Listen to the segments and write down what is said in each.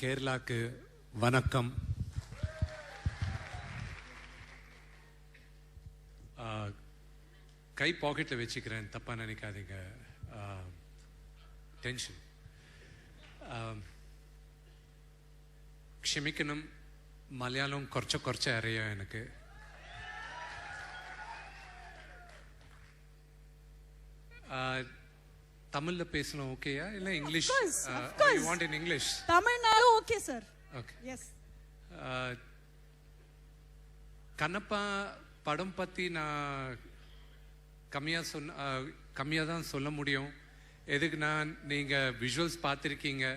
கேரளாக்கு வணக்கம். கை பாக்கெட்டில் வச்சுக்கிறேன், தப்பாக நினைக்காதீங்க. டென்ஷன். ക്ഷമിക്കണം, മലയാളം കുറച്ച് അറിയാം എനിക്ക്. தமிழ்ல பேசணும் ஓகேயா இல்ல English? You want in English? தமிழ்னாலும் okay sir. Okay. Yes. Kannappa படம் பத்தி நான் கம்மியா தான் சொல்ல முடியும். எதுக்குன்னா நீங்க விஷுவல்ஸ் பார்த்துருக்கீங்க.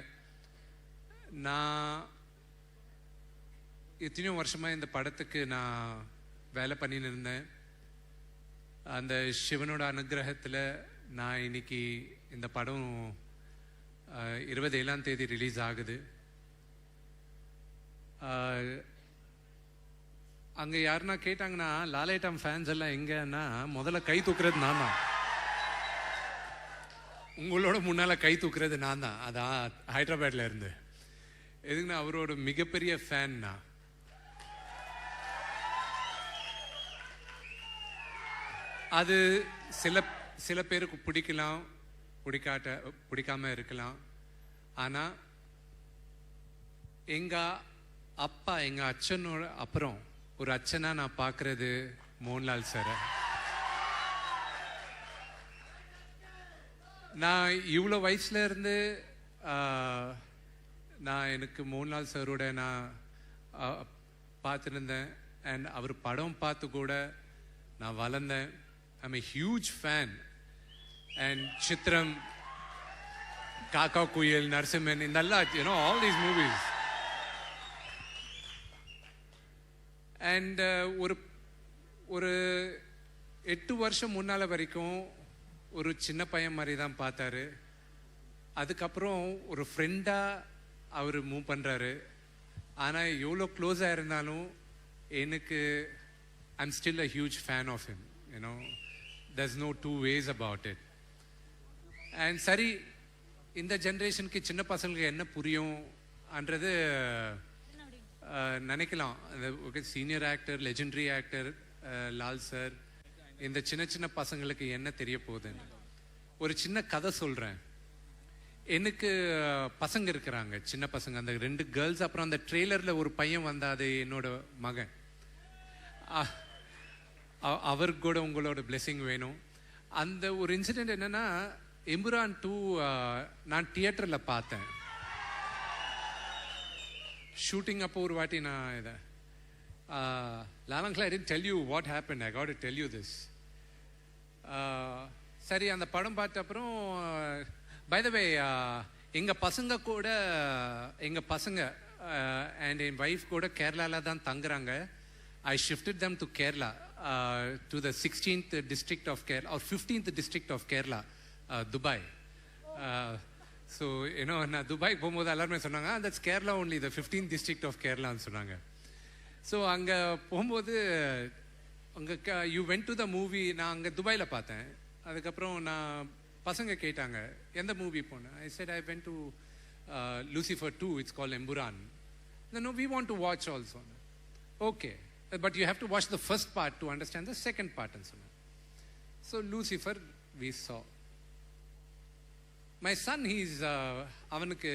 நான் எத்தனையோ வருஷமா இந்த படத்துக்கு நான் வேலை பண்ணின்னு இருந்தேன். அந்த சிவனோட அனுகிரகத்தில் நான் இன்னைக்கு இந்த படம் 27ஆம் தேதி ரிலீஸ் ஆகுது. அங்கே யாருன்னா கேட்டாங்கன்னா லாலேட்டம் ஃபேன்ஸ் எல்லாம் எங்கன்னா முதல்ல கை தூக்குறது நான் தான். உங்களோட முன்னால் கை தூக்குறது நான் தான். அதான் ஹைதராபாத்ல இருந்து. எதுக்குன்னா அவரோட மிகப்பெரிய ஃபேன் நான். அது சில பேருக்கு பிடிக்கலாம், பிடிக்காம இருக்கலாம். ஆனா எங்க அப்பா, எங்க அச்சனோட அப்புறம் ஒரு அச்சனா நான் பார்க்கறது மோகன்லால் சார். நான் இவ்வளோ வயசுல இருந்து நான் எனக்கு மோகன்லால் சாரோட நான் பார்த்துருந்தேன். அண்ட் அவர் படம் பார்த்து கூட நான் வளர்ந்தேன். I'm a huge fan. And Chitram, Kaka Kuyil, Narsimhan, Indalla, you know, all these movies. And ஒரு 8 வருஷம் முன்னால வரைக்கும் ஒரு சின்ன பையன் மாதிரி தான் பார்த்தாரு. அதுக்கப்புறம் ஒரு ஃப்ரெண்டா அவர் மூவ் பண்றாரு. ஆனா எவ்வளோ க்ளோஸா இருந்தாலும் எனக்கு I'm still a huge fan of him, you know. There's no two ways about it. And சரி, இந்த ஜென்ரேஷனுக்கு சின்ன பசங்களுக்கு என்ன புரியும்ன்றது நினைக்கலாம். Okay, senior actor, legendary actor Lal sir, இந்த சின்ன பசங்களுக்கு என்ன தெரிய போகுதுன்னு ஒரு சின்ன கதை சொல்றேன். எனக்கு பசங்க இருக்கிறாங்க, சின்ன பசங்க, அந்த 2 கேர்ள்ஸ். அப்புறம் அந்த ட்ரெய்லர்ல ஒரு பையன் வந்தா, அது என்னோட மகன். அவருக்கு கூட உங்களோட பிளெஸிங் வேணும். அந்த ஒரு இன்சிடென்ட் என்னன்னா, எம்புரான் 2 நான் தியேட்டர்ல பார்த்தேன். ஷூட்டிங் அப்போ ஒரு வாட்டி நான் இதை லாலங்களா, I didn't tell you what happened. I got to tell you this. சரி, அந்த படம் பார்த்த அப்புறம் பை த வே எங்க பசங்க அண்ட் என் வைஃப் கூட கேரளால தான் தங்குறாங்க. I shifted them to Kerala, to the 16th district of Kerala, or 15th district of Kerala, Dubai. So, you know, நான் துபாய் போகும்போது எல்லாருமே சொன்னாங்க, that's Kerala only, the 15th district of Kerala ன்னு சொன்னாங்க. So அங்கே போகும்போது அங்கே you went to the movie. நான் அங்கே துபாயில் பார்த்தேன். அதுக்கப்புறம் நான் பசங்க கேட்டாங்க எந்த மூவி போனேன். I said I went to Lucifer 2, it's called Emburan. No, we want to watch also. Okay. But you have to watch the first part to understand the second part and so on. So Lucifer we saw. My son, he's அவனுக்கு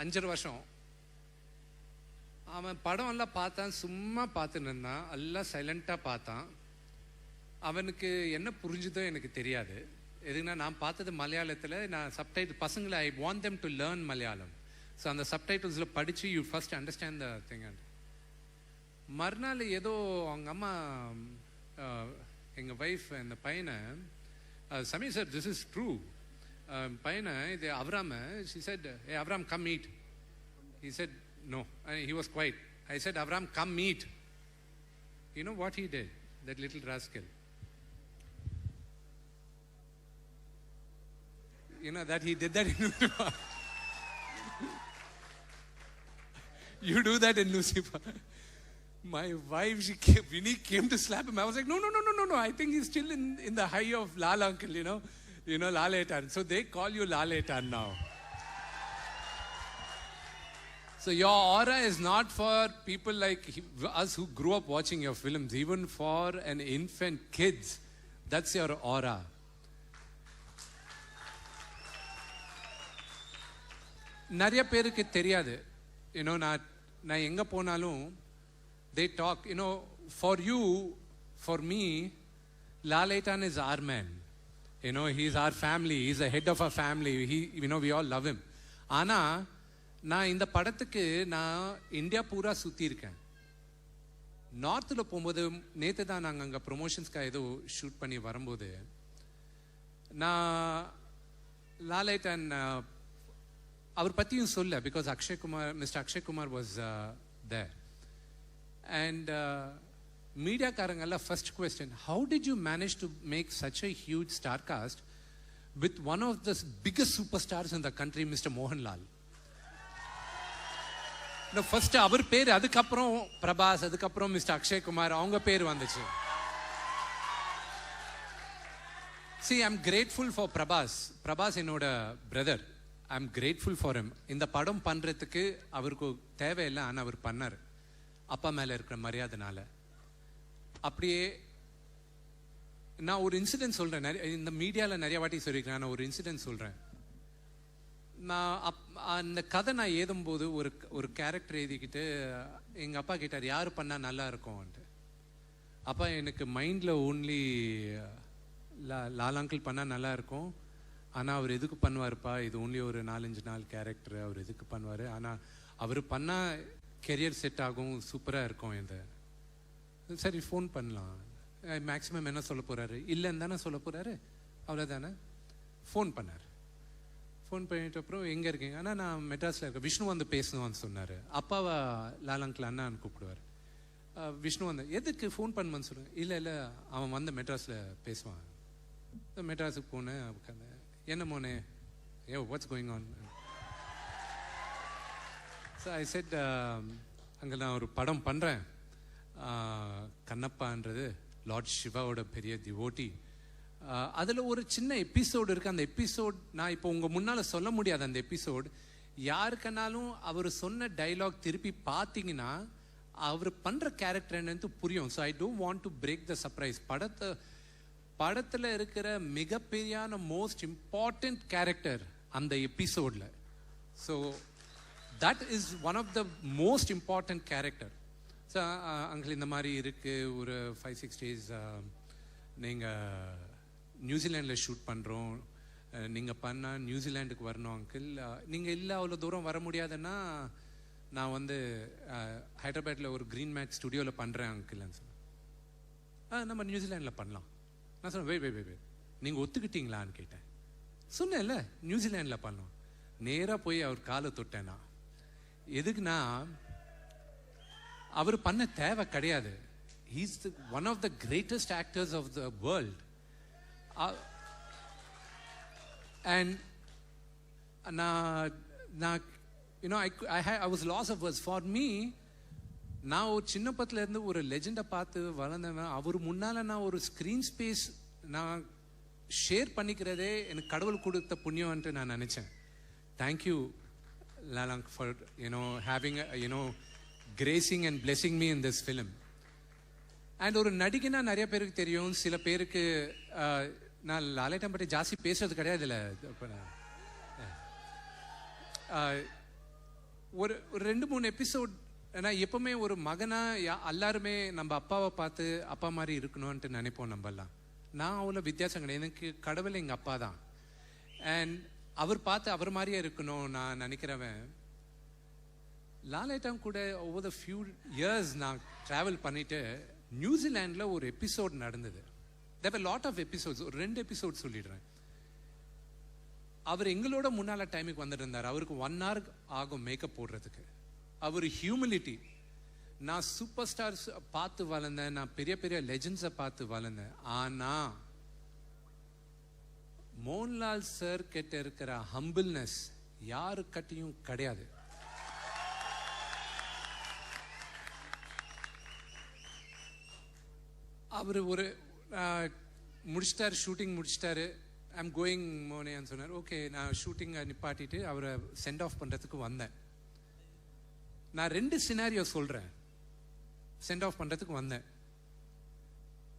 5 வருஷம். அவன் படம் எல்லாம் பார்த்தான், சும்மா பார்த்துன்னு இருந்தான், எல்லாம் சைலண்டா பார்த்தான். அவனுக்கு என்ன புரிஞ்சுதோ எனக்கு தெரியாது. எதுக்குன்னா நான் பார்த்தது மலையாளத்தில். நான் சப்டைட்டில் பசங்களை I want them to learn Malayalam. So அந்த சப்டைட்டில்ஸில் படித்து you first understand the thing. மறுநாள் ஏதோ அவங்க அம்மா, எங்கள் ஒய்ஃப், இந்த பையனை, Sameer sir this is true, பையனை இது அவராம, she said, hey Avram, come meet. He said no, he was quiet. I said, Avram, come meet. You know what he did, that little rascal? You know that he did that in Lucifer. You do that in Lucifer. My wife, Vinny came to slap him. I was like, no. I think he's still in the high of Lal uncle, you know, Laletan. So they call you Laletan now. So your aura is not for people like us who grew up watching your films, even for an infant kids. That's your aura. நிறைய பேருக்கு தெரியாது. நான் எங்க போனாலும் they talk, for you, for me, Lalaitan is our man. He's our family. He's the head of our family. We all love him. ஆனா நான் இந்த படத்துக்கு நான் இந்தியா பூரா சுத்தி இருக்கேன். நார்த்தில் போகும்போது நேற்று தான் நாங்கள் அங்கே ப்ரொமோஷன்ஸ்க்காக ஏதோ ஷூட் பண்ணி வரும்போது நான் லாலைட்டன் அவர் பற்றியும் சொல்ல, because mister Akshay Kumar was there. And மீடியாக்காரங்கெல்லாம் first question, how did you manage to make such a huge star cast with one of the biggest super stars in the country, mister Mohanlal. First அவர் பேர், அதுக்கப்புறம் பிரபாஸ், அதுக்கப்புறம் மிஸ்டர் அக்ஷய் குமார், அவங்க பேர் வந்துச்சு. See, I'm grateful for Prabhas என்னோட brother. I'm grateful for him. இந்த படம் பண்றதுக்கு அவருக்கு தேவையில்லை, ஆனால் அவர் பண்ணார் அப்பா மேல இருக்கிற மரியாதைனால. அப்படியே நான் ஒரு இன்சிடென்ட் சொல்றேன், இந்த மீடியாவில் நிறைய வாட்டி சொல்லியிருக்கேன். நான் ஒரு இன்சிடென்ட் சொல்றேன். நான் அந்த கதை நான் எழுதும்போது ஒரு கேரக்டர் எழுதிக்கிட்டு எங்கள் அப்பா கேட்டார், யார் பண்ணால் நல்லா இருக்கும்ன்ட்டு. அப்பா எனக்கு மைண்டில் ஓன்லி லால் அங்கிள் பண்ணால் நல்லா இருக்கும், ஆனால் அவர் எதுக்கு பண்ணுவார்ப்பா, இது ஓன்லி ஒரு 4-5 நாள் கேரக்டர், அவர் எதுக்கு பண்ணுவார், ஆனால் அவர் பண்ணால் கெரியர் செட் ஆகும், சூப்பராக இருக்கும். இந்த சரி ஃபோன் பண்ணலாம், மேக்ஸிமம் என்ன சொல்ல போகிறாரு, இல்லைன்னு தானே சொல்ல போகிறாரு, அவ்வளோதானே. ஃபோன் பண்ணார். ஃபோன் பண்ணிட்டு அப்புறம் எங்கே இருக்கீங்க, ஆனால் நான் மெட்ராஸில் இருக்கேன், விஷ்ணு வந்து பேசணும்னு சொன்னார். அப்பாவை லால் அங்கிள் அண்ணான்னு கூப்பிடுவார். விஷ்ணு வந்து எதுக்கு ஃபோன் பண்ணுவேன்னு சொல்லுவேன். இல்லை அவன் வந்து மெட்ராஸில் பேசுவான். மெட்ராஸுக்கு போனேன், உட்காந்து என்ன மோனே, what's going on. So I said, அங்கே நான் ஒரு படம் பண்ணுறேன், கண்ணப்பான்றது லார்ட் சிவாவோட பெரிய டிவோட்டி. அதில் ஒரு சின்ன எபிசோடு இருக்குது. அந்த எபிசோட் நான் இப்போ உங்கள் முன்னால் சொல்ல முடியாது. அந்த எபிசோட் யாருக்குனாலும் அவர் சொன்ன டைலாக் திருப்பி பார்த்தீங்கன்னா அவர் பண்ணுற கேரக்டர் என்னன்னு புரியும். So I don't want to break the surprise. படத்தில் இருக்கிற மிகப்பெரியான மோஸ்ட் இம்பார்ட்டன்ட் கேரக்டர் அந்த எபிசோடில். So that is one of the most important character. So uncle இந்த மாதிரி இருக்குது, ஒரு 5-6 days நீங்கள் நியூசிலாண்டில் ஷூட் பண்ணுறோம், நீங்கள் பண்ணால் நியூசிலாண்டுக்கு வரணும் அங்கிள். நீங்கள் இல்லை அவ்வளோ தூரம் வர முடியாதுன்னா நான் வந்து ஹைதராபாத்தில் ஒரு க்ரீன் மேட் ஸ்டுடியோவில் பண்ணுறேன் அங்கிள்னு சொன்னேன். நம்ம நியூசிலாண்டில் பண்ணலாம். நான் சொன்னேன், வே நீங்கள் ஒத்துக்கிட்டீங்களான்னு கேட்டேன். சொன்னேன்ல நியூசிலாண்டில் பண்ணலாம். நேராக போய் அவர் காலை தொட்டேன்னா, எதுக்குன்னா அவர் பண்ண தேவை கிடையாது. He's one of the greatest actors of the world. And I was lost of words. For me, நான் ஒரு சின்ன பத்துல இருந்து ஒரு லெஜெண்டை பார்த்து வளர்ந்தவன். அவர் முன்னால நான் ஒரு ஸ்க்ரீன் ஸ்பேஸ் நான் ஷேர் பண்ணிக்கிறதே எனக்கு கடவுள் கொடுத்த புண்ணியம்ன்ட்டு நான் நினைச்சேன். Thank you Lalang for having gracing and blessing me in this film. And ஒரு நடிகனா நிறைய பேருக்கு தெரியும், சில பேருக்கு நான் லாலைட்டன் பற்றி ஜாஸ்தி பேசுறது கிடையாது. இல்லை ஒரு 2-3 எபிசோட். நான் எப்பவுமே ஒரு மகனா எல்லாருமே நம்ம அப்பாவை பார்த்து அப்பா மாதிரி இருக்கணும்ன்ட்டு நினைப்போம் நம்மெல்லாம். நான் அவ்வளோ வித்தியாசம் கிடையாது. எனக்கு கடவுள் எங்கள் அப்பா தான். அண்ட் அவர் பார்த்து அவர் மாதிரியே இருக்கணும் நான் நினைக்கிறவன். லாலைட்டன் கூட ஓவர் த ஃபியூ இயர்ஸ் நான் ட்ராவல் பண்ணிட்டு நியூசிலாண்டில் ஒரு எபிசோட் நடந்தது. there were lot of episodes. ஒரு 2 எபிசோட் சொல்லிடுறேன். அவர் எங்களோட முன்னால டைமுக்கு வந்துட்டு இருந்தார். அவருக்கு 1 hour ஆகும் மேக்கப் போடுறதுக்கு. அவர் ஹியூமிலிட்டி. நான் சூப்பர் ஸ்டார்ஸ் பார்த்து வளர்ந்தேன், நான் பெரிய பெரிய லெஜெண்ட்ஸை பார்த்து வளர்ந்தேன். ஆனா மோகன்லால் சார் கிட்ட இருக்கிற ஹம்பிள்னஸ் யாருக்கிட்டையும் கிடையாது. அவர் ஒரு முடிச்சிட்டாரு, ஷூட்டிங் முடிச்சிட்டாரு. ஐம் கோயிங் மோனேன்னு சொன்னார். ஓகே, நான் ஷூட்டிங்கை நிப்பாட்டிட்டு அவரை சென்ட் ஆஃப் பண்ணுறதுக்கு வந்தேன். நான் 2 சினாரியோ சொல்றேன். சென்ட் ஆஃப் பண்றதுக்கு வந்தேன்.